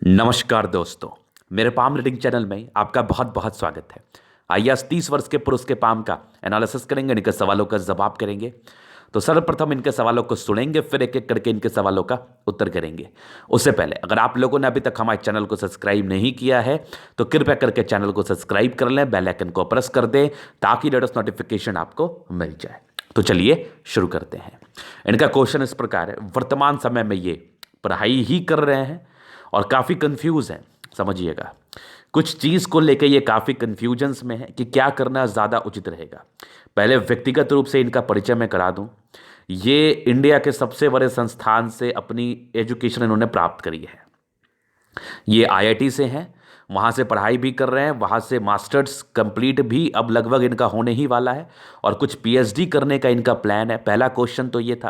नमस्कार दोस्तों। मेरे पाम रीडिंग चैनल में आपका बहुत बहुत स्वागत है। आइए आज 30 वर्ष के पुरुष के पाम का एनालिसिस करेंगे, इनके सवालों का जवाब करेंगे। तो सर्वप्रथम इनके सवालों को सुनेंगे, फिर एक एक करके इनके सवालों का उत्तर करेंगे। उससे पहले अगर आप लोगों ने अभी तक हमारे चैनल को सब्सक्राइब नहीं किया है तो कृपया करके चैनल को सब्सक्राइब कर लें, बेल आइकन को प्रेस कर दें ताकि लेटेस्ट नोटिफिकेशन आपको मिल जाए। तो चलिए शुरू करते हैं। इनका क्वेश्चन इस प्रकार है, वर्तमान समय में ये पढ़ाई ही कर रहे हैं और काफ़ी कंफ्यूज हैं। समझिएगा, कुछ चीज़ को लेकर ये काफ़ी कंफ्यूजन्स में है कि क्या करना ज़्यादा उचित रहेगा। पहले व्यक्तिगत रूप से इनका परिचय मैं करा दूं। ये इंडिया के सबसे बड़े संस्थान से अपनी एजुकेशन इन्होंने प्राप्त करी है। ये आईआईटी से हैं, वहाँ से पढ़ाई भी कर रहे हैं, वहाँ से मास्टर्स कंप्लीट भी अब लगभग इनका होने ही वाला है और कुछ पीएचडी करने का इनका प्लान है। पहला क्वेश्चन तो ये था,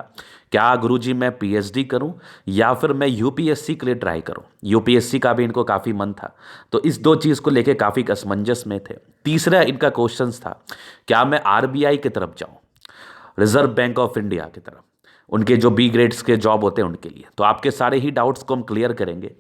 क्या गुरुजी मैं पीएचडी करूं या फिर मैं यूपीएससी के लिए ट्राई करूं। यूपीएससी का भी इनको काफ़ी मन था, तो इस दो चीज़ को लेकर काफ़ी असमंजस में थे। तीसरा इनका क्वेश्चन था, क्या मैं आरबीआई की तरफ जाऊँ, रिजर्व बैंक ऑफ इंडिया की तरफ, उनके जो बी ग्रेड्स के जॉब होते हैं उनके लिए। तो आपके सारे ही डाउट्स को हम क्लियर करेंगे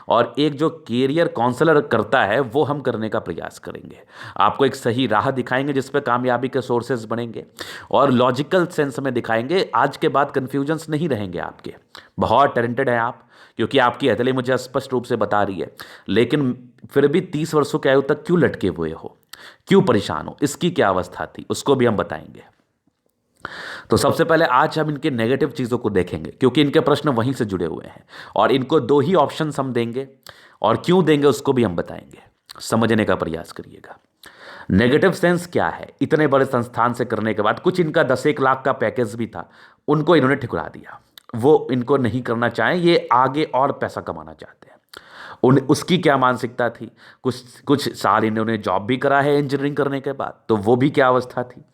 और एक जो कैरियर काउंसलर करता है वो हम करने का प्रयास करेंगे। आपको एक सही राह दिखाएंगे जिस पे कामयाबी के सोर्सेज बनेंगे और लॉजिकल सेंस में दिखाएंगे। आज के बाद कन्फ्यूजन्स नहीं रहेंगे आपके। बहुत टैलेंटेड हैं आप, क्योंकि आपकी हथेली मुझे स्पष्ट रूप से बता रही है, लेकिन फिर भी 30 वर्षों की आयु तक क्यों लटके हुए हो, क्यों परेशान हो, इसकी क्या अवस्था थी, उसको भी हम बताएंगे। तो सबसे पहले आज हम इनके नेगेटिव चीज़ों को देखेंगे, क्योंकि इनके प्रश्न वहीं से जुड़े हुए हैं और इनको दो ही ऑप्शंस हम देंगे और क्यों देंगे उसको भी हम बताएंगे। समझने का प्रयास करिएगा। नेगेटिव सेंस क्या है, इतने बड़े संस्थान से करने के बाद कुछ इनका 10-1 लाख का पैकेज भी था, उनको इन्होंने ठुकरा दिया। वो इनको नहीं करना चाहें, ये आगे और पैसा कमाना चाहते हैं। उसकी क्या मानसिकता थी। कुछ कुछ साल इन्होंने जॉब भी करा है इंजीनियरिंग करने के बाद, तो वो भी क्या अवस्था थी।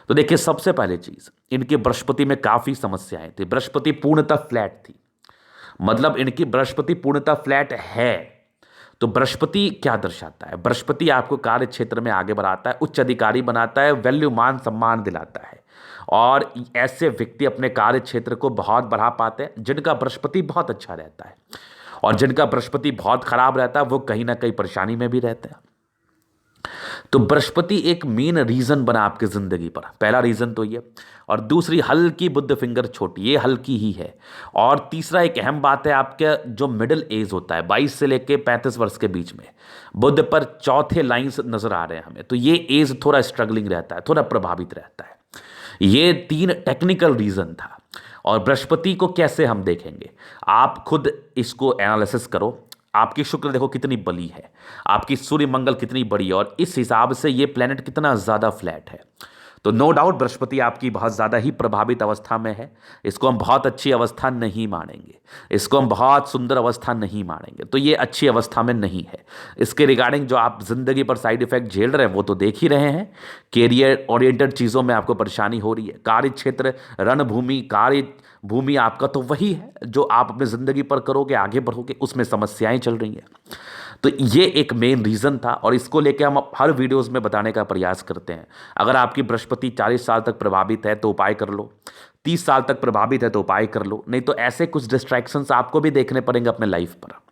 तो देखिए, सबसे पहले चीज, इनके बृहस्पति में काफी समस्याएं थी। बृहस्पति पूर्णतः फ्लैट थी, मतलब इनकी बृहस्पति पूर्णतः फ्लैट है। तो बृहस्पति क्या दर्शाता है? बृहस्पति आपको कार्य क्षेत्र में आगे बढ़ाता है, उच्च अधिकारी बनाता है, वैल्यू मान सम्मान दिलाता है और ऐसे व्यक्ति अपने कार्य क्षेत्र को बहुत बढ़ा पाते हैं जिनका बृहस्पति बहुत अच्छा रहता है। और जिनका बृहस्पति बहुत खराब रहता है वो कहीं ना कहीं परेशानी में भी रहते हैं। तो बृहस्पति एक मेन रीजन बना आपकी जिंदगी पर। पहला रीजन तो ये, और दूसरी हल्की बुध फिंगर छोटी, ये हल्की ही है। और तीसरा एक अहम बात है, आपका जो मिडिल एज होता है 22 से लेके 35 वर्ष के बीच में बुध पर चौथे लाइंस नजर आ रहे हैं हमें, तो ये एज थोड़ा स्ट्रगलिंग रहता है, थोड़ा प्रभावित रहता है। ये 3 टेक्निकल रीजन था। और बृहस्पति को कैसे हम देखेंगे, आप खुद इसको एनालिसिस करो। आपकी शुक्र देखो कितनी बली है, आपकी सूर्य मंगल कितनी बड़ी है और इस हिसाब से ये प्लेनेट कितना ज़्यादा फ्लैट है। तो नो डाउट बृहस्पति आपकी बहुत ज़्यादा ही प्रभावित अवस्था में है। इसको हम बहुत अच्छी अवस्था नहीं मानेंगे, इसको हम बहुत सुंदर अवस्था नहीं मानेंगे। तो ये अच्छी अवस्था में नहीं है। इसके रिगार्डिंग जो आप जिंदगी पर साइड इफेक्ट झेल रहे हैं वो तो देख ही रहे हैं। कैरियर ओरिएंटेड चीज़ों में आपको परेशानी हो रही है। कार्य क्षेत्र, रणभूमि, कार्य भूमि आपका तो वही है जो आप अपनी ज़िंदगी पर करोगे, आगे बढ़ोगे, उसमें समस्याएं चल रही हैं। तो ये एक मेन रीज़न था और इसको लेके हम हर वीडियोस में बताने का प्रयास करते हैं। अगर आपकी बृहस्पति 40 साल तक प्रभावित है तो उपाय कर लो, 30 साल तक प्रभावित है तो उपाय कर लो, नहीं तो ऐसे कुछ डिस्ट्रैक्शंस आपको भी देखने पड़ेंगे अपने लाइफ पर।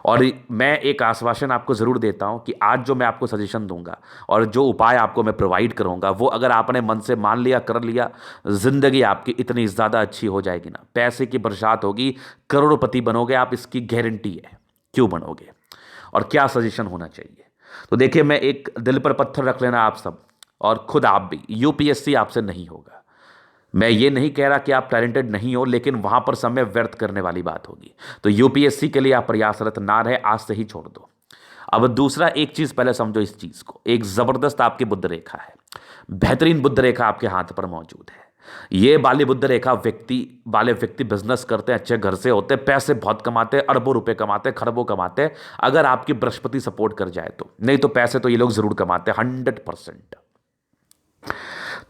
और मैं एक आश्वासन आपको ज़रूर देता हूं कि आज जो मैं आपको सजेशन दूंगा और जो उपाय आपको मैं प्रोवाइड करूंगा वो अगर आपने मन से मान लिया, कर लिया, ज़िंदगी आपकी इतनी ज़्यादा अच्छी हो जाएगी ना, पैसे की बरसात होगी, करोड़पति बनोगे आप, इसकी गारंटी है। क्यों बनोगे और क्या सजेशन होना चाहिए? तो देखिए, मैं एक दिल पर पत्थर रख लेना आप सब, और खुद आप भी, यूपीएससी आपसे नहीं होगा। मैं ये नहीं कह रहा कि आप टैलेंटेड नहीं हो, लेकिन वहां पर समय व्यर्थ करने वाली बात होगी। तो यूपीएससी के लिए आप प्रयासरत ना रहे, आज से ही छोड़ दो। अब दूसरा एक चीज पहले समझो, इस चीज को, एक जबरदस्त आपकी बुद्ध रेखा है, बेहतरीन बुद्ध रेखा आपके हाथ पर मौजूद है। ये वाली बुद्ध रेखा वाले व्यक्ति बिजनेस करते हैं, अच्छे घर से होते हैं, पैसे बहुत कमाते हैं, अरबों रुपए कमाते हैं, खरबों कमाते हैं, अगर आपकी बृहस्पति सपोर्ट कर जाए तो। नहीं तो पैसे तो ये लोग जरूर कमाते हैं 100%।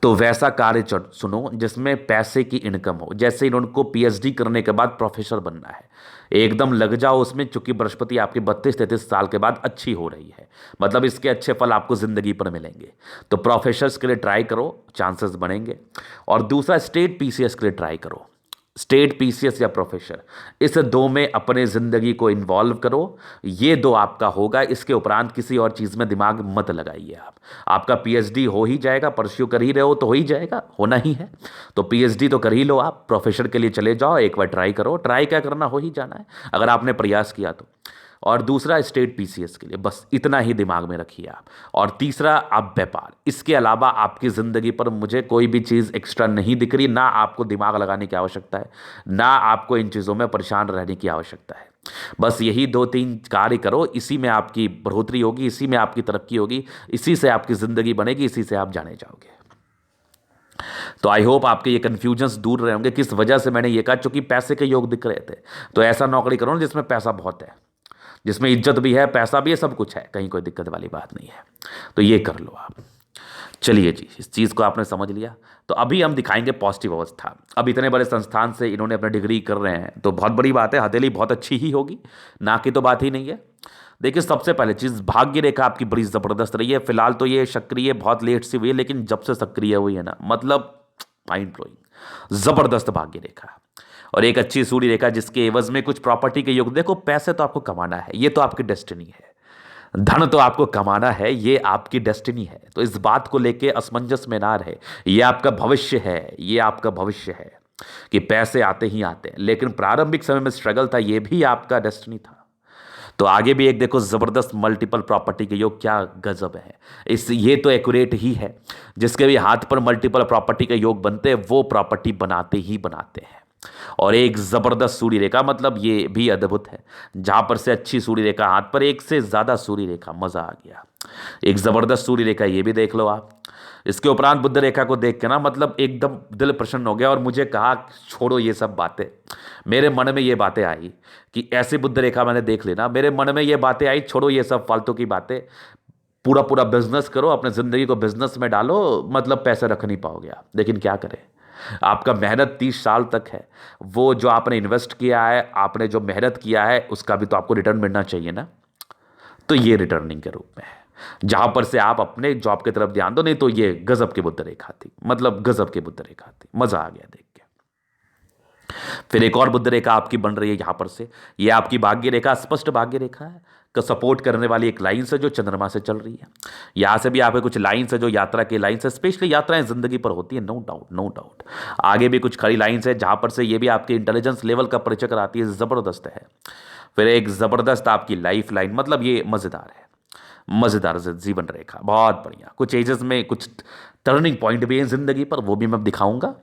तो वैसा कार्य सुनो जिसमें पैसे की इनकम हो। जैसे इनको पीएचडी करने के बाद प्रोफेसर बनना है, एकदम लग जाओ उसमें, चूंकि बृहस्पति आपकी 32-33 साल के बाद अच्छी हो रही है, मतलब इसके अच्छे फल आपको जिंदगी पर मिलेंगे। तो प्रोफेसर्स के लिए ट्राई करो, चांसेस बनेंगे। और दूसरा, स्टेट पीसीएस के लिए ट्राई करो। स्टेट, पीसीएस या प्रोफेसर, इस दो में अपने ज़िंदगी को इन्वॉल्व करो। ये दो आपका होगा, इसके उपरांत किसी और चीज़ में दिमाग मत लगाइए। आपका पीएचडी हो ही जाएगा, परस्यू कर ही रहे हो तो हो ही जाएगा, होना ही है। तो पीएचडी तो कर ही लो, आप प्रोफेसर के लिए चले जाओ, एक बार ट्राई करो। ट्राई क्या करना, हो ही जाना है अगर आपने प्रयास किया तो। और दूसरा स्टेट पीसीएस के लिए, बस इतना ही दिमाग में रखिए आप। और तीसरा आप व्यापार। इसके अलावा आपकी ज़िंदगी पर मुझे कोई भी चीज़ एक्स्ट्रा नहीं दिख रही। ना आपको दिमाग लगाने की आवश्यकता है, ना आपको इन चीज़ों में परेशान रहने की आवश्यकता है। बस यही 2-3 कार्य करो, इसी में आपकी बढ़ोतरी होगी, इसी में आपकी तरक्की होगी, इसी से आपकी ज़िंदगी बनेगी, इसी से आप जाने जाओगे। तो आई होप आपके ये कन्फ्यूजन्स दूर रहे होंगे किस वजह से मैंने ये कहा, चूंकि पैसे के योग दिख रहे थे। तो ऐसा नौकरी करो ना जिसमें पैसा बहुत है, जिसमें इज्जत भी है, पैसा भी है, सब कुछ है, कहीं कोई दिक्कत वाली बात नहीं है। तो ये कर लो आप। चलिए जी, इस चीज़ को आपने समझ लिया। तो अभी हम दिखाएंगे पॉजिटिव अवस्था। अब इतने बड़े संस्थान से इन्होंने अपना डिग्री कर रहे हैं तो बहुत बड़ी बात है, हथेली बहुत अच्छी ही होगी, ना की तो बात ही नहीं है। देखिए, सबसे पहले चीज़, भाग्य रेखा आपकी बड़ी ज़बरदस्त रही है। फिलहाल तो ये सक्रिय बहुत लेट से हुई है, लेकिन जब से सक्रिय हुई है ना, मतलब माइंड ब्लोइंग, ज़बरदस्त भाग्य रेखा। और एक अच्छी सूर्य रेखा जिसके एवज में कुछ प्रॉपर्टी के योग। देखो, पैसे तो आपको कमाना है, ये तो आपकी डेस्टिनी है। धन तो आपको कमाना है, ये आपकी डेस्टिनी है। तो इस बात को लेके असमंजस में ना रहे। ये आपका भविष्य है, ये आपका भविष्य है कि पैसे आते ही आते हैं। लेकिन प्रारंभिक समय में स्ट्रगल था, ये भी आपका डेस्टिनी था। तो आगे भी एक देखो, जबरदस्त मल्टीपल प्रॉपर्टी के योग, क्या गजब है। इस ये तो एक्यूरेट ही है। जिसके भी हाथ पर मल्टीपल प्रॉपर्टी के योग बनते हैं वो प्रॉपर्टी बनाते ही बनाते हैं। और एक जबरदस्त सूर्य रेखा, मतलब ये भी अद्भुत है। जहां पर से अच्छी सूर्य रेखा, हाथ पर एक से ज्यादा सूर्य रेखा, मजा आ गया। एक जबरदस्त सूर्य रेखा, ये भी देख लो आप। इसके उपरांत बुध रेखा को देख के ना, मतलब एकदम दिल प्रसन्न हो गया। और मुझे कहा छोड़ो ये सब बातें। मेरे मन में ये बातें आई कि ऐसी बुध रेखा मैंने देख ली ना, मेरे मन में ये बातें आई, छोड़ो ये सब फालतू की बातें, पूरा पूरा बिजनेस करो, अपने जिंदगी को बिजनेस में डालो, मतलब पैसे रख नहीं पाओगे आप। लेकिन क्या करें, आपका मेहनत 30 साल तक है। वो जो आपने इन्वेस्ट किया है, आपने जो मेहनत किया है, उसका भी तो आपको रिटर्न मिलना चाहिए ना। तो ये रिटर्निंग के रूप में है, जहां पर से आप अपने जॉब की तरफ ध्यान दो। नहीं तो ये गजब की बुद्ध रेखा थी, मतलब गजब की बुद्ध रेखा थी, मजा आ गया देख के। फिर एक और बुद्ध रेखा आपकी बन रही है यहां पर से। ये आपकी भाग्य रेखा, स्पष्ट भाग्य रेखा है का सपोर्ट करने वाली एक लाइन से जो चंद्रमा से चल रही है। यहां से भी आपके कुछ लाइन है जो यात्रा की लाइन है। स्पेशली यात्राएं जिंदगी पर होती है, नो डाउट नो डाउट। आगे भी कुछ खड़ी लाइन है जहां पर से ये भी आपके इंटेलिजेंस लेवल का परिचय कराती है, जबरदस्त है। फिर एक जबरदस्त आपकी लाइफ लाइन, मतलब ये मजेदार है, मजेदार जीवन रेखा, बहुत बढ़िया। कुछ एजेस में कुछ टर्निंग पॉइंट भी है जिंदगी पर, वो भी मैं दिखाऊंगा।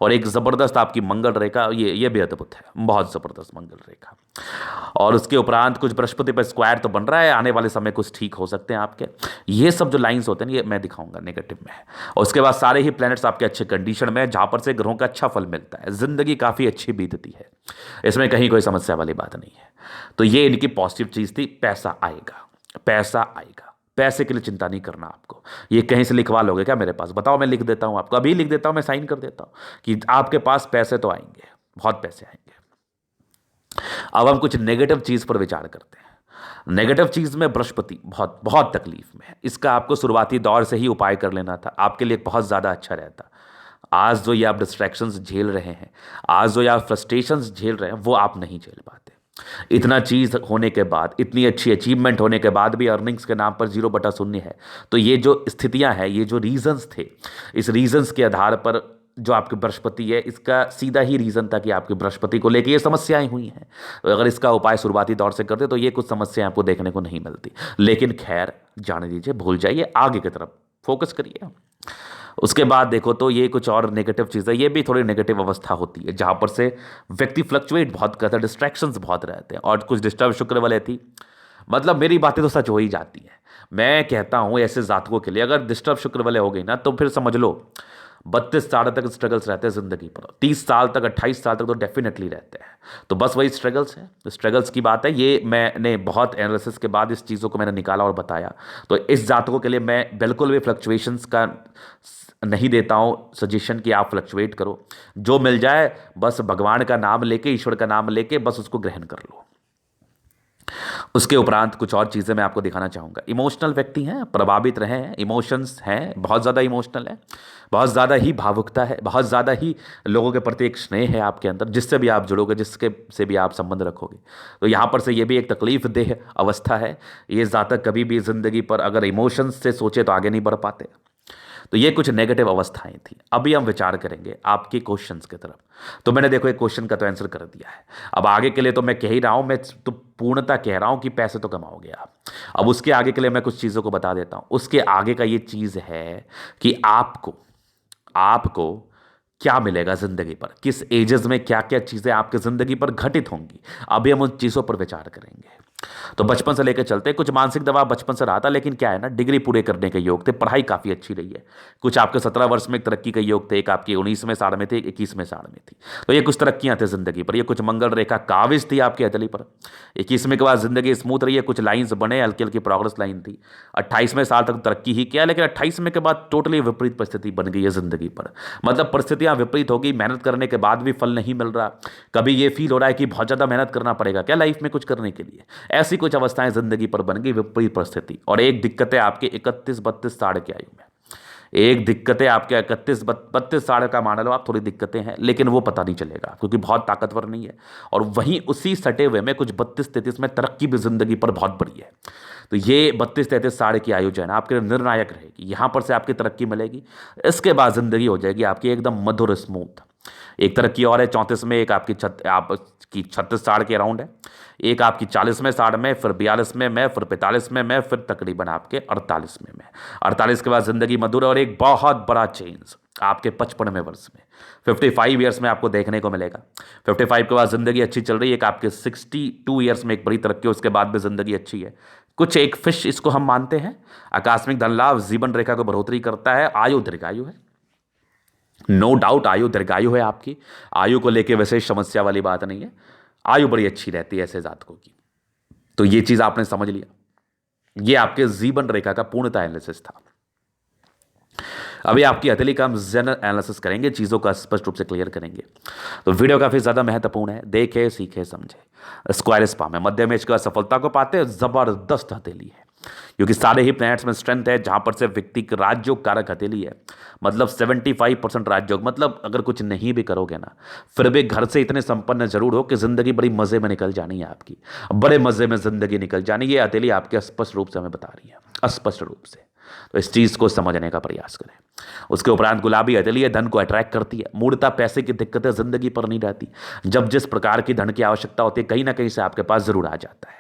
और एक जबरदस्त आपकी मंगल रेखा, ये भी अद्भुत है, बहुत जबरदस्त मंगल रेखा। और उसके उपरांत कुछ बृहस्पति पर स्क्वायर तो बन रहा है, आने वाले समय कुछ ठीक हो सकते हैं आपके। ये सब जो लाइंस होते हैं ये मैं दिखाऊंगा नेगेटिव में। और उसके बाद सारे ही प्लैनेट्स आपके अच्छे कंडीशन में, जहां पर से ग्रहों का अच्छा फल मिलता है, जिंदगी काफी अच्छी बीतती है, इसमें कहीं कोई समस्या वाली बात नहीं है। तो ये इनकी पॉजिटिव चीज थी। पैसा आएगा, पैसा आएगा, पैसे के लिए चिंता नहीं करना आपको। ये कहीं से लिखवा लोगे क्या मेरे पास, बताओ, मैं लिख देता हूं आपको, अभी लिख देता हूं, मैं साइन कर देता हूं कि आपके पास पैसे तो आएंगे, बहुत पैसे आएंगे। अब हम कुछ नेगेटिव चीज पर विचार करते हैं। नेगेटिव चीज में बृहस्पति बहुत बहुत तकलीफ में है। इसका आपको शुरुआती दौर से ही उपाय कर लेना था, आपके लिए बहुत ज्यादा अच्छा रहता। आज जो ये आप डिस्ट्रैक्शंस झेल रहे हैं, आज जो ये आप फ्रस्ट्रेशंस झेल रहे हैं, वो आप नहीं झेल पाते। इतना चीज होने के बाद, इतनी अच्छी अचीवमेंट होने के बाद भी अर्निंग्स के नाम पर 0/0 है। तो ये जो स्थितियां हैं, ये जो रीजंस थे, इस रीजंस के आधार पर जो आपके बृहस्पति है, इसका सीधा ही रीजन था कि आपके बृहस्पति को लेकर ये समस्याएं हुई हैं। तो अगर इसका उपाय शुरुआती दौर से करते तो ये कुछ समस्याएं आपको देखने को नहीं मिलती। लेकिन खैर, जाने दीजिए, भूल जाइए, आगे की तरफ फोकस करिए। उसके बाद देखो तो ये कुछ और नेगेटिव चीज़ है, ये भी थोड़ी नेगेटिव अवस्था होती है, जहां पर से व्यक्ति फ्लक्चुएट बहुत करता है, डिस्ट्रैक्शंस बहुत रहते हैं। और कुछ डिस्टर्ब शुक्र वाले थी, मतलब मेरी बातें तो सच हो ही जाती हैं। मैं कहता हूं ऐसे जातकों के लिए, अगर डिस्टर्ब शुक्र वाले हो गई ना, तो फिर समझ लो 32 साल तक स्ट्रगल्स रहते हैं जिंदगी पर, 30 साल तक, 28 साल तक तो डेफिनेटली रहते हैं। तो बस वही स्ट्रगल्स है, स्ट्रगल्स की बात है। ये मैंने बहुत एनालिसिस के बाद इस चीज़ों को मैंने निकाला और बताया। तो इस जातकों के लिए मैं बिल्कुल भी फ्लक्चुएशंस का नहीं देता हूं सजेशन कि आप फ्लक्चुएट करो। जो मिल जाए बस भगवान का नाम लेके, ईश्वर का नाम लेके बस उसको ग्रहण कर लो। उसके उपरांत कुछ और चीज़ें मैं आपको दिखाना चाहूँगा। इमोशनल व्यक्ति हैं, प्रभावित रहे हैं, इमोशंस हैं, बहुत ज़्यादा इमोशनल है, बहुत ज़्यादा ही भावुकता है, बहुत ज़्यादा ही लोगों के प्रति एक स्नेह है आपके अंदर, जिससे भी आप जुड़ोगे, जिसके से भी आप संबंध रखोगे। तो यहाँ पर से ये भी एक तकलीफ देह अवस्था है। ये जातक कभी भी ज़िंदगी पर अगर इमोशंस से सोचे तो आगे नहीं बढ़ पाते। तो ये कुछ नेगेटिव अवस्थाएं थी। अभी हम विचार करेंगे आपके क्वेश्चंस की तरफ। तो मैंने देखो एक क्वेश्चन का तो आंसर कर दिया है। अब आगे के लिए तो मैं कह ही रहा हूं, मैं तो पूर्णतः कह रहा हूं कि पैसे तो कमाओगे आप। अब उसके आगे के लिए मैं कुछ चीज़ों को बता देता हूं। उसके आगे का ये चीज़ है कि आपको आपको क्या मिलेगा जिंदगी पर, किस एजेस में क्या क्या चीज़ें आपकी जिंदगी पर घटित होंगी। अभी हम उन चीज़ों पर विचार करेंगे। तो बचपन से लेकर चलते, कुछ मानसिक दबाव बचपन से रहा था, लेकिन क्या है ना, डिग्री पूरे करने के योग थे, पढ़ाई काफ़ी अच्छी रही है। कुछ आपके 17 वर्ष में एक तरक्की के योग थे, एक आपकी 19वें साल में थे, एक 21वें साल में थी। तो ये कुछ तरक्कियां थे जिंदगी पर। ये कुछ मंगल रेखा काविज थी आपकी हथेली पर। 21वें के बाद जिंदगी स्मूथ रही है, कुछ लाइन्स बने, हल्की हल्की प्रोग्रेस लाइन थी। 28वें साल तक तरक्की ही किया, लेकिन 28वें के बाद टोटली विपरीत परिस्थिति बन गई है जिंदगी पर। मतलब परिस्थितियां विपरीत होगी, मेहनत करने के बाद भी फल नहीं मिल रहा। कभी ये फील हो रहा है कि बहुत ज़्यादा मेहनत करना पड़ेगा क्या लाइफ में कुछ करने के लिए। ऐसी कुछ अवस्थाएं जिंदगी पर बन गई, विपरीत परिस्थिति। और एक दिक्कत है आपके 31-32 साढ़े की आयु में। एक दिक्कत है आपके 31-32 साढ़े का, मान लो आप, थोड़ी दिक्कतें हैं, लेकिन वो पता नहीं चलेगा क्योंकि बहुत ताकतवर नहीं है। और वहीं उसी सटे हुए में कुछ 32-33 में तरक्की भी जिंदगी पर बहुत बड़ी है। तो ये 32-33 साढ़े की आयु जो है ना, आपके लिए निर्णायक रहेगी। यहां पर से आपकी तरक्की मिलेगी। इसके बाद जिंदगी हो जाएगी आपकी एकदम मधुर स्मूथ। एक तरक्की और है 34 में, एक आपकी 36 साढ़ के अराउंड है, एक आपकी 40वें साढ़ में, फिर 42वें में, फिर 45वें में, फिर तकरीबन आपके 48वें में। 48 के बाद जिंदगी मधुर है। और एक बहुत बड़ा चेंज आपके 55वें वर्ष में, 55 ईयर्स में आपको देखने को मिलेगा। 55 के बाद जिंदगी अच्छी चल रही है। एक आपके 62 ईयर्स में एक बड़ी तरक्की, उसके बाद भी जिंदगी अच्छी है। कुछ एक फिश इसको हम मानते हैं, आकस्मिक धन लाभ जीवन रेखा को बढ़ोतरी करता है। आयु दीर्घायु है, नो डाउट आयु दीर्घायु है आपकी। आयु को लेकर वैसे समस्या वाली बात नहीं है, आयु बड़ी अच्छी रहती है ऐसे जातकों की। तो ये चीज आपने समझ लिया। ये आपके जीवन रेखा का पूर्णता एनालिसिस था। अभी आपकी हथेली का हम जनरल एनालिसिस करेंगे, चीजों का स्पष्ट रूप से क्लियर करेंगे। तो वीडियो काफी ज्यादा महत्वपूर्ण है, देखे सीखे समझे। स्क्वायर स्पा में मध्यम एज के बाद सफलता को पाते हैं, जबरदस्त हथेली है क्योंकि सारे ही प्लैनेट्स में स्ट्रेंथ है। जहां पर से व्यक्ति की राजयोग कारक हथेली है, मतलब 75% राजयोग। मतलब अगर कुछ नहीं भी करोगे ना, फिर भी घर से इतने संपन्न जरूर हो कि जिंदगी बड़ी मजे में निकल जानी है आपकी, बड़े मजे में जिंदगी निकल जानी। ये हथेली आपके स्पष्ट रूप से हमें बता रही है, स्पष्ट रूप से। तो इस चीज को समझने का प्रयास करें। उसके उपरांत गुलाबी हथेली है, धन को अट्रैक्ट करती है। मूर्ता पैसे की दिक्कतें जिंदगी पर नहीं रहती। जब जिस प्रकार की धन की आवश्यकता होती है, कहीं ना कहीं से आपके पास जरूर आ जाता है।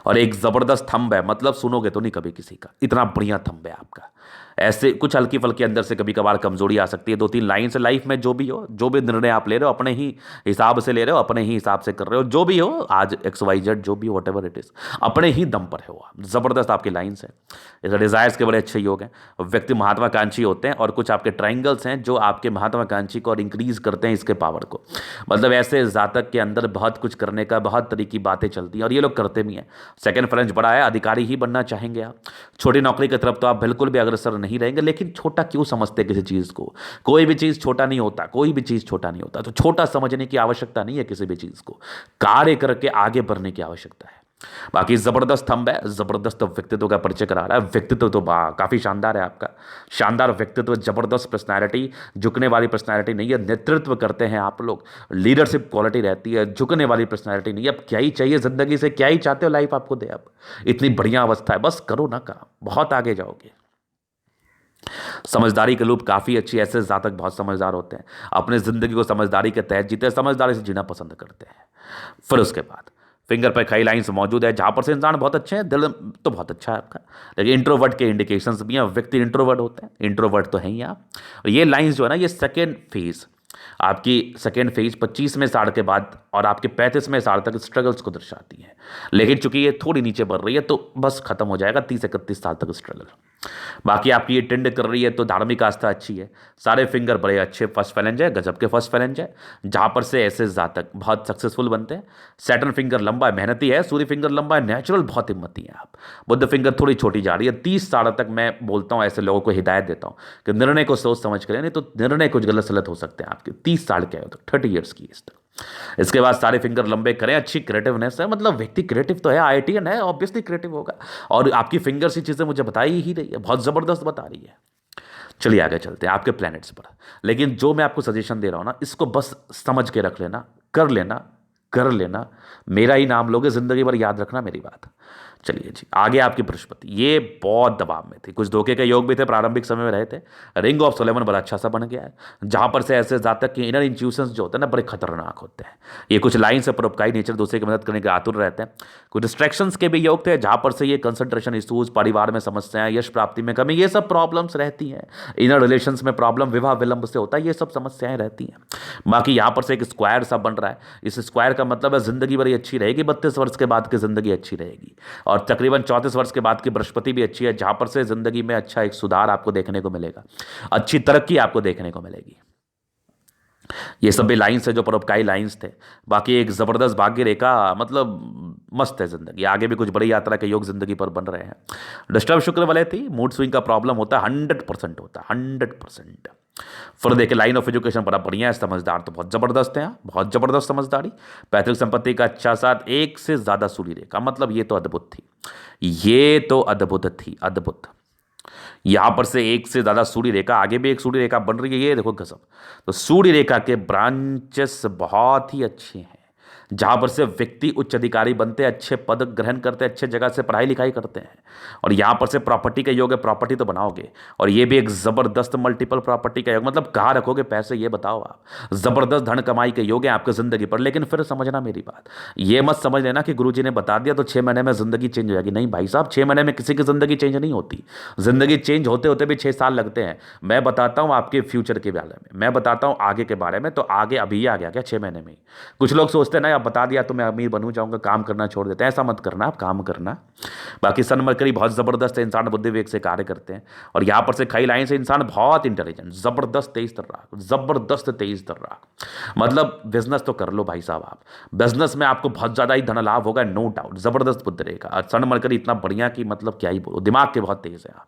और एक जबरदस्त थंब है, मतलब सुनोगे तो नहीं कभी किसी का, इतना बढ़िया थंब है आपका। ऐसे कुछ हल्की फल्की अंदर से कभी कभार कमजोरी आ सकती है, 2-3 लाइन से। लाइफ में जो भी हो, जो भी निर्णय आप ले रहे हो, अपने ही हिसाब से ले रहे हो, अपने ही हिसाब से कर रहे हो। जो भी हो आज XYZ, जो भी वट एवर इट इज, अपने ही दम पर हो आप। जबरदस्त आपकी लाइन्स है। डिजायर्स के बड़े अच्छे योग हैं। व्यक्ति महात्वाकांक्षी होते हैं, और कुछ आपके ट्राइंगल्स हैं जो आपके महात्वाकांक्षी को और इंक्रीज करते हैं, इसके पावर को। मतलब ऐसे जातक के अंदर बहुत कुछ करने का, बहुत तरह की बातें चलती हैं, और ये लोग करते भी हैं। सेकंड फ्रेंच बड़ा है, अधिकारी ही बनना चाहेंगे आप। छोटी नौकरी की तरफ तो आप बिल्कुल भी अग्रसर नहीं रहेंगे, लेकिन छोटा क्यों समझते किसी चीज को। कोई भी चीज छोटा नहीं होता, कोई भी चीज छोटा नहीं होता। तो छोटा समझने की आवश्यकता नहीं है, किसी भी चीज को कार्य करके आगे बढ़ने की आवश्यकता है। बाकी जबरदस्त थंब है, जबरदस्त व्यक्तित्व का परिचय करा रहा है। व्यक्तित्व तो काफी शानदार है आपका, शानदार व्यक्तित्व, जबरदस्त पर्सनैलिटी। झुकने वाली पर्सनैलिटी नहीं है, नेतृत्व करते हैं आप लोग, लीडरशिप क्वालिटी रहती है। झुकने वाली पर्सनैलिटी नहीं है। अब क्या ही चाहिए जिंदगी से, क्या ही चाहते हो लाइफ आपको दे। अब इतनी बढ़िया अवस्था है, बस करो ना काम, बहुत आगे जाओगे। समझदारी के लूप काफी अच्छी। ऐसे जातक बहुत समझदार होते हैं, अपने जिंदगी को समझदारी के तहत जीते हैं, समझदारी से जीना पसंद करते हैं। फिर उसके बाद फिंगर पर कई लाइन्स मौजूद है, जहां पर से इंसान बहुत अच्छे हैं, दिल तो बहुत अच्छा है आपका, लेकिन इंट्रोवर्ट के इंडिकेशंस भी हैं। व्यक्ति इंट्रोवर्ट होते हैं, इंट्रोवर्ट तो है ही आप। और ये लाइन्स जो है ना, ये सेकेंड फेज, आपकी सेकेंड फेज 25वें साल के बाद और आपके 35वें साल तक स्ट्रगल्स को दर्शाती है। लेकिन चूंकि ये थोड़ी नीचे बढ़ रही है, तो बस खत्म हो जाएगा 30-31 साल तक स्ट्रगल। बाकी आपकी ये टेंड कर रही है, तो धार्मिक आस्था अच्छी है। सारे फिंगर बड़े अच्छे फर्स्ट फैलेंज है, गजब के फर्स्ट फैलेंज है, जहां पर से ऐसे जातक बहुत सक्सेसफुल बनते हैं। सैटर्न फिंगर लंबा है, मेहनती है। सूर्य फिंगर लंबा है, नेचुरल, बहुत हिम्मती है आप। बुद्ध फिंगर थोड़ी छोटी जा रही है। 30 साल तक मैं बोलता हूं, ऐसे लोगों को हिदायत देता हूं कि निर्णय को सोच समझ करें, नहीं तो निर्णय कुछ गलत सलत हो सकते हैं आपके। 30 साल के हो तक, 30 ईयर्स की एज तक। इसके बाद सारे फिंगर लंबे करें, अच्छी क्रिएटिवनेस है, मतलब व्यक्ति क्रिएटिव तो है, आईआईटीएन है, ऑब्वियसली क्रिएटिव होगा। और आपकी फिंगर सी चीज़ें मुझे बताई ही रही है, बहुत ज़बरदस्त बता रही है। चलिए आगे चलते हैं आपके प्लैनेट्स पर। लेकिन जो मैं आपको सजेशन दे रहा हूं ना, इसको बस समझ के रख लेना, कर लेना, कर लेना, मेरा ही नाम लोगे, जिंदगी भर याद रखना मेरी बात। चलिए जी, आगे आपकी बृहस्पति, ये बहुत दबाव में थी, कुछ धोखे के योग भी थे, प्रारंभिक समय में रहे थे। रिंग ऑफ सोलेमन बड़ा अच्छा सा बन गया है, जहां पर से ऐसे जातक कि इनर इंट्यूशंस जो होते हैं ना, बड़े खतरनाक होते हैं। ये कुछ लाइन से परोपकारी नेचर, दूसरे की मदद करने के आतुर रहते हैं। कुछ डिस्ट्रैक्शंस के भी योग थे, जहां पर से ये कंसंट्रेशन इशूज, परिवार में समस्याएं, यश प्राप्ति में कमी, ये सब प्रॉब्लम्स रहती हैं। इनर रिलेशंस में प्रॉब्लम, विवाह विलंब से होता है, ये सब समस्याएं रहती हैं। बाकी यहाँ पर से एक स्क्वायर सा बन रहा है, इस स्क्वायर का मतलब है जिंदगी बड़ी अच्छी रहेगी, 32 वर्ष के बाद की जिंदगी अच्छी रहेगी। और तकरीबन 34 वर्ष के बाद की बृहस्पति भी अच्छी है, जहां पर से जिंदगी में अच्छा एक सुधार आपको देखने को मिलेगा, अच्छी तरक्की आपको देखने को मिलेगी। ये सब भी लाइन्स है जो परोपकारी लाइन्स थे। बाकी एक जबरदस्त भाग्य रेखा, मतलब मस्त है जिंदगी, आगे भी कुछ बड़ी यात्रा के योग जिंदगी पर बन रहे हैं। डिस्टर्ब शुक्र वाले थी, मूड स्विंग का प्रॉब्लम होता है, 100% होता है, 100%। फिर देखे लाइन ऑफ एजुकेशन बड़ा बढ़िया है, समझदार तो बहुत जबरदस्त है, बहुत जबरदस्त समझदारी। पैतृक संपत्ति का अच्छा साथ, एक से ज्यादा सूर्य रेखा, मतलब ये तो अद्भुत थी, ये तो अद्भुत थी, अद्भुत। यहां पर से एक से ज्यादा सूर्य रेखा, आगे भी एक सूर्य रेखा बन रही है, ये देखो गजब। तो सूर्य रेखा के ब्रांचेस बहुत ही अच्छे हैं, जहां पर से व्यक्ति उच्च अधिकारी बनते हैं, अच्छे पद ग्रहण करते हैं, अच्छे जगह से पढ़ाई लिखाई करते हैं। और यहां पर से प्रॉपर्टी का योग है, प्रॉपर्टी तो बनाओगे। और ये भी एक जबरदस्त मल्टीपल प्रॉपर्टी का योग, मतलब कहाँ रखोगे पैसे ये बताओ आप। जबरदस्त धन कमाई के योग है आपकी जिंदगी पर। लेकिन फिर समझना मेरी बात, ये मत समझ लेना कि गुरुजी ने बता दिया तो 6 महीने में जिंदगी चेंज हो जाएगी। नहीं भाई साहब, 6 महीने में किसी की जिंदगी चेंज नहीं होती, जिंदगी चेंज होते होते भी 6 साल लगते हैं। मैं बताता हूं आपके फ्यूचर के बारे में, मैं बताता हूं आगे के बारे में, तो आगे अभी आ गया क्या 6 महीने में ही। कुछ लोग सोचते हैं ना, आप बता दिया तो मैं अमीर बनूं जाऊंगा, काम करना छोड़ देते हैं, ऐसा मत करना, आप काम करना। बाकी सन मरकरी बहुत जबरदस्त है, इंसान बुद्धि विवेक से कार्य करते हैं। और यहां पर से खाई लाइन से इंसान बहुत इंटेलिजेंट, जबरदस्त तेज तर्राक, जबरदस्त तेज तर्राक। मतलब बिजनेस तो कर लो भाई साहब आप, बिजनेस में आपको बहुत ज्यादा ही धन लाभ होगा, नो डाउट, जबरदस्त बुद्धि रहेगा। और सन मरकरी इतना बढ़िया कि मतलब क्या ही बोलो, दिमाग के बहुत तेज है आप।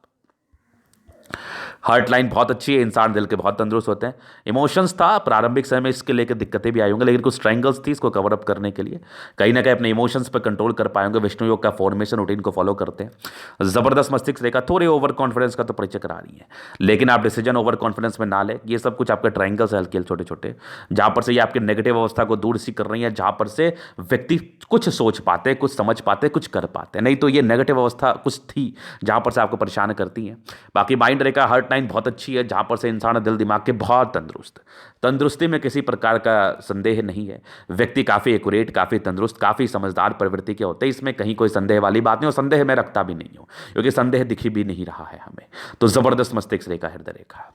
हार्ट लाइन बहुत अच्छी है, इंसान दिल के बहुत तंदुरुस्त होते हैं। इमोशंस था प्रारंभिक समय में, इसके लेकर दिक्कतें भी आई होंगी, लेकिन कुछ स्ट्रेंगल्स थी, इसको कवर अप करने के लिए कहीं ना कहीं अपने इमोशंस पर कंट्रोल कर पाएंगे। विष्णु योग का फॉर्मेशन रूटीन को फॉलो करते हैं। जबरदस्त मस्तिष्क रेखा, थोड़ी ओवर कॉन्फिडेंस का तो परिचय करा रही है, लेकिन आप डिसीजन ओवर कॉन्फिडेंस में ना ले। ये सब कुछ आपके ट्रायंगल्स है हल्के छोटे छोटे, जहां पर से ये आपके नेगेटिव अवस्था को दूर सी कर रही है, जहां पर से व्यक्ति कुछ सोच पाते, कुछ समझ पाते, कुछ कर पाते। नहीं तो ये नेगेटिव अवस्था कुछ थी जहां पर से आपको परेशान करती है। बाकी माइंड रेखा हार्ट लाइन बहुत अच्छी है, जहां पर से इंसान दिल दिमाग के बहुत तंदुरुस्त, तंदुरुस्ती में किसी प्रकार का संदेह नहीं है। व्यक्ति काफी एक्यूरेट, काफी तंदुरुस्त, काफी समझदार प्रवृत्ति के होते हैं, इसमें कहीं कोई संदेह वाली बात नहीं, और संदेह मैं रखता भी नहीं हूं, क्योंकि संदेह दिखी भी नहीं रहा है हमें। तो जबरदस्त मस्तिष्क रेखा, हृदय रेखा।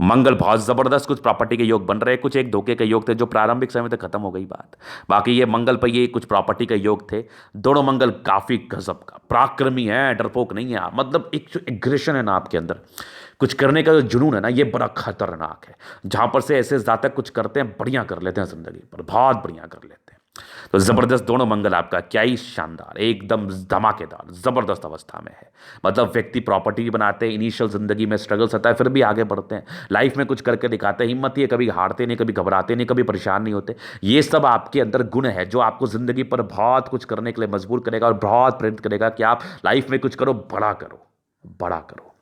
मंगल बहुत जबरदस्त, कुछ प्रॉपर्टी के योग बन रहे, कुछ एक धोखे के योग थे जो प्रारंभिक समय तक खत्म हो गई बात। बाकी ये मंगल पर ये कुछ प्रॉपर्टी के योग थे, दोनों मंगल काफी गजब का, पराक्रमी है, डरपोक नहीं है आप, मतलब एक जो एग्रेशन है ना आपके अंदर, कुछ करने का जो जुनून है ना, ये बड़ा खतरनाक है। जहां पर से ऐसे जातक कुछ करते हैं, बढ़िया कर लेते हैं जिंदगी पर, बहुत बढ़िया कर लेते हैं। तो जबरदस्त दोनों मंगल आपका, क्या ही शानदार, एकदम धमाकेदार, जबरदस्त अवस्था में है। मतलब व्यक्ति प्रॉपर्टी भी बनाते हैं, इनिशियल जिंदगी में स्ट्रगल्स आता है, फिर भी आगे बढ़ते हैं, लाइफ में कुछ करके दिखाते हैं, हिम्मत ये, कभी हारते नहीं, कभी घबराते नहीं, कभी परेशान नहीं होते। ये सब आपके अंदर गुण है जो आपको जिंदगी पर बहुत कुछ करने के लिए मजबूर करेगा और बहुत प्रेरित करेगा कि आप लाइफ में कुछ करो, बड़ा करो, बड़ा करो।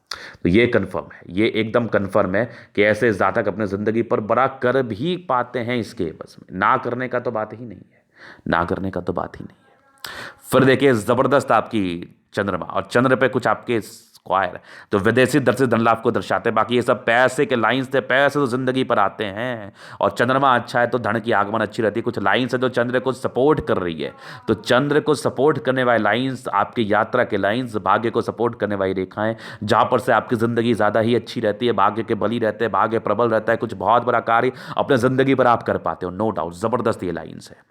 तो ये कंफर्म है, ये एकदम कंफर्म है कि ऐसे जातक अपने जिंदगी पर बड़ा कर भी पाते हैं। इसके बस में ना करने का तो बात ही नहीं है, ना करने का तो बात ही नहीं है। फिर देखिए जबरदस्त आपकी चंद्रमा, और चंद्र पे कुछ आपके स्क्वायर, तो विदेशी दर्शित धन लाभ को दर्शाते हैं। बाकी ये सब पैसे के लाइंस थे, पैसे तो जिंदगी पर आते हैं, और चंद्रमा अच्छा है तो धन की आगमन अच्छी रहती है। कुछ लाइंस है जो चंद्र को सपोर्ट कर रही है, तो चंद्र को सपोर्ट करने वाली लाइंस, आपकी यात्रा के लाइंस, भाग्य को सपोर्ट करने वाली रेखाएं, जहां पर से आपकी जिंदगी ज्यादा ही अच्छी रहती है, भाग्य के बली रहते हैं, भाग्य प्रबल रहता है, कुछ बहुत बड़ा कार्य अपने जिंदगी पर आप कर पाते हो, नो डाउट, जबरदस्त ये लाइंस है।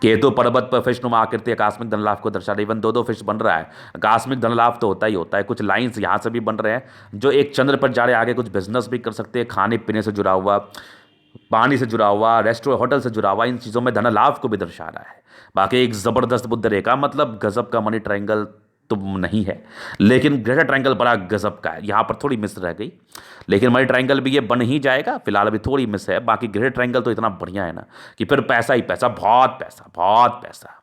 केतु पर्वत पर फिश नुमा आकृति आकस्मिक धन लाभ को दर्शा रही, इवन 2-2 फिश बन रहा है, आकस्मिक धन लाभ तो होता ही होता है। कुछ लाइंस यहां से भी बन रहे हैं जो एक चंद्र पर जा रहे हैं, आगे कुछ बिजनेस भी कर सकते हैं, खाने पीने से जुड़ा हुआ, पानी से जुड़ा हुआ, रेस्टोरेंट होटल से जुड़ा हुआ, इन चीजों में धन लाभ को भी दर्शा रहा है। बाकी एक जबरदस्त बुद्ध रेखा, मतलब गजब का मनी ट्रायंगल, तो नहीं है, लेकिन ग्रेटर ट्रायंगल बड़ा गजब का है। यहाँ पर थोड़ी मिस रह गई, लेकिन मनी ट्रायंगल भी ये बन ही जाएगा। फिलहाल अभी थोड़ी मिस है, बाकी ग्रेटर ट्रायंगल तो इतना बढ़िया है ना कि फिर पैसा ही पैसा, बहुत पैसा, बहुत पैसा।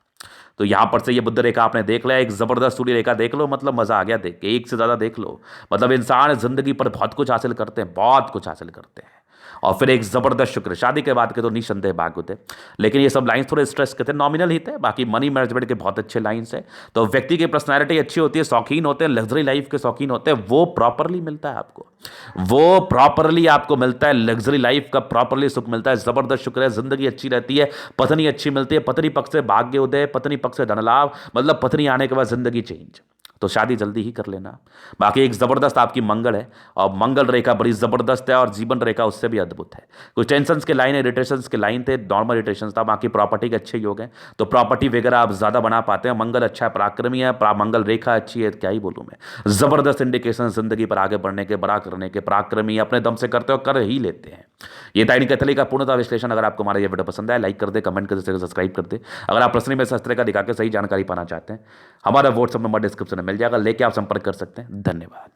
तो यहाँ पर से ये बुद्ध रेखा आपने देख लिया, एक जबरदस्त सूर्य रेखा देख लो, मतलब मजा आ गया देख के, एक से ज्यादा देख लो। मतलब इंसान जिंदगी पर बहुत कुछ हासिल करते हैं, बहुत कुछ हासिल करते हैं। और फिर एक जबरदस्त शुक्र, शादी के बाद के तो निसंदेह भाग्य होते, लेकिन ये सब लाइंस थोड़े स्ट्रेस के थे, नॉमिनल ही थे। बाकी मनी मैनेजमेंट के बहुत अच्छे लाइंस है। तो व्यक्ति की पर्सनैलिटी अच्छी होती है, शौकीन होते हैं, लग्जरी लाइफ के शौकीन होते हैं, वो प्रॉपरली मिलता है आपको, वो प्रॉपरली आपको मिलता है, लग्जरी लाइफ का प्रॉपरली सुख मिलता है। जबरदस्त शुक्र है, जिंदगी अच्छी रहती है, पत्नी अच्छी मिलती है, पत्नी पक्ष से भाग्य उदय, पत्नी पक्ष से धन लाभ, मतलब पत्नी आने के बाद जिंदगी चेंज। तो शादी जल्दी ही कर लेना। बाकी एक जबरदस्त आपकी मंगल है, और मंगल रेखा बड़ी जबरदस्त है, और जीवन रेखा उससे भी अद्भुत है। कुछ टेंशंस के लाइन, इरिटेशंस के लाइन थे, नॉर्मल इरिटेशंस था। बाकी प्रॉपर्टी के अच्छे योग हैं, तो प्रॉपर्टी वगैरह आप ज्यादा बना पाते हैं। मंगल अच्छा है, पराक्रमी है, मंगल रेखा अच्छी है, क्या ही बोलूं मैं। जबरदस्त इंडिकेशन जिंदगी पर आगे बढ़ने के, बड़ा करने के, पराक्रमी अपने दम से करते हो, कर ही लेते हैं। ये दैनिक कैथोलिक का पूर्णतः विश्लेषण। अगर आपको हमारा ये वीडियो पसंद आए, लाइक कर दे, कमेंट कर दे, सब्सक्राइब कर दे। अगर आप प्रश्न में शास्त्र का दिखा के सही जानकारी पाना चाहते हैं, हमारा व्हाट्सएप नंबर डिस्क्रिप्शन में मिल जाएगा, लेके आप संपर्क कर सकते हैं। धन्यवाद।